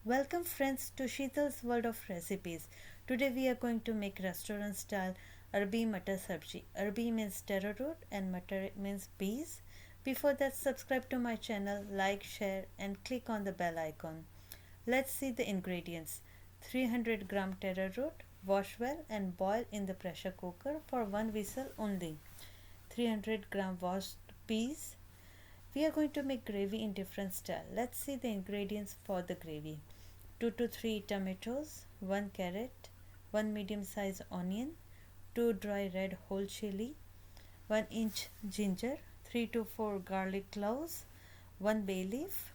Welcome friends to Sheetal's World of Recipes. Today we are going to make restaurant style ARBI-MUTTER-Subji. ARBI means taro root and mutter means peas. Before that, subscribe to my channel, like, share and click on the bell icon. Let's see the ingredients. 300 gram taro root, wash well and boil in the pressure cooker for 1 whistle only. 300 gram washed peas. We are going to make gravy in different style. Let's see the ingredients for the gravy. 2 to 3 tomatoes, 1 carrot, 1 medium sized onion, 2 dry red whole chili, 1 inch ginger, 3 to 4 garlic cloves, 1 bay leaf,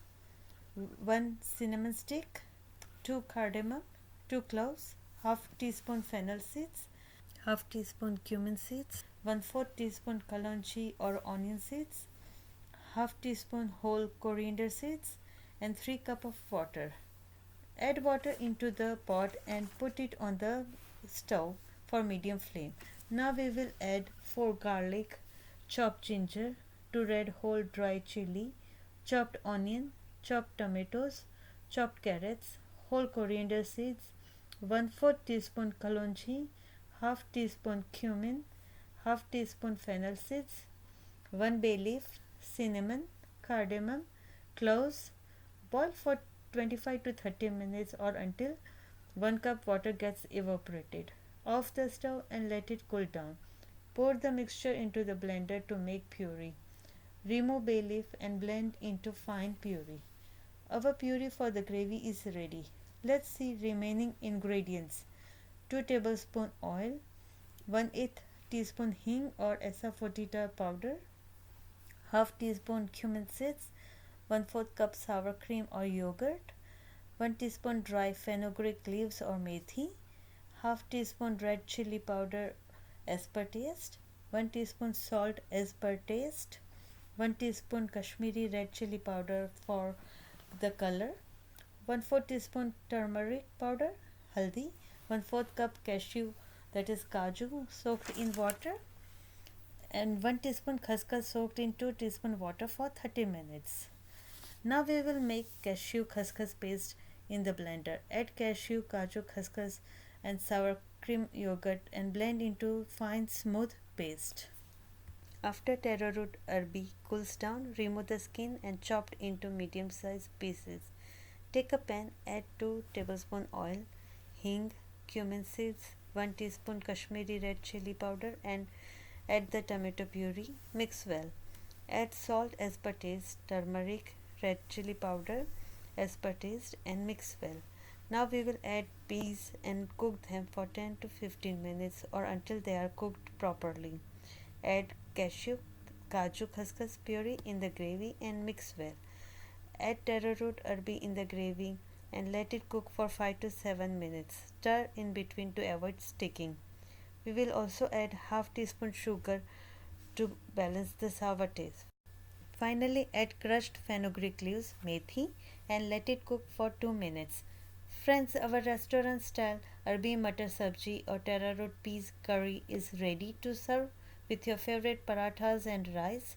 1 cinnamon stick, 2 cardamom, 2 cloves, half teaspoon fennel seeds, half teaspoon cumin seeds, 1/4 teaspoon kalonji or onion seeds, half teaspoon whole coriander seeds and 3 cup of water. Add water into the pot and put it on the stove for medium flame. Now we will add 4 garlic, chopped ginger, 2 red whole dry chili, chopped onion, chopped tomatoes, chopped carrots, whole coriander seeds, 1/4 teaspoon kalonji, half teaspoon cumin, half teaspoon fennel seeds, 1 bay leaf, cinnamon, cardamom, cloves. Boil for 25 to 30 minutes or until 1 cup water gets evaporated. Off the stove and let it cool down. Pour the mixture into the blender to make puree. Remove bay leaf and blend into fine puree. Our puree for the gravy is ready. Let's see remaining ingredients. 2 tablespoon oil, 1/8 teaspoon hing or asafoetida powder, half teaspoon cumin seeds, 1/4 cup sour cream or yogurt, 1 teaspoon dry fenugreek leaves or methi, half teaspoon red chili powder as per taste, 1 teaspoon salt as per taste, 1 teaspoon Kashmiri red chili powder for the color, 1/4 teaspoon turmeric powder, haldi, 1/4 cup cashew that is kaju soaked in water, and 1 teaspoon khaskhas soaked in 2 teaspoon water for 30 minutes. Now we will make cashew khaskhas paste in the blender. Add cashew, kaju, khaskhas and sour cream yogurt and blend into fine smooth paste. After taro root arbi cools down, remove the skin and chopped into medium sized pieces. Take a pan, add 2 tablespoon oil, hing, cumin seeds, 1 teaspoon Kashmiri red chili powder and add the tomato puree. Mix well. Add salt as per taste, turmeric, red chili powder as per taste and mix well. Now we will add peas and cook them for 10 to 15 minutes or until they are cooked properly. Add cashew, kaju, khaskhas puree in the gravy and mix well. Add taro root arbi in the gravy and let it cook for 5 to 7 minutes. Stir in between to avoid sticking. We will also add half teaspoon sugar to balance the sour taste. Finally, add crushed fenugreek leaves, methi and let it cook for 2 minutes. Friends, our restaurant style Arbi Mutter Subji or TaroRoot Peas curry is ready to serve with your favorite parathas and rice.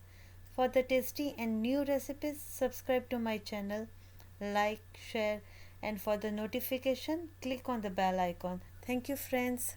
For the tasty and new recipes, subscribe to my channel, like, share and for the notification, click on the bell icon. Thank you friends.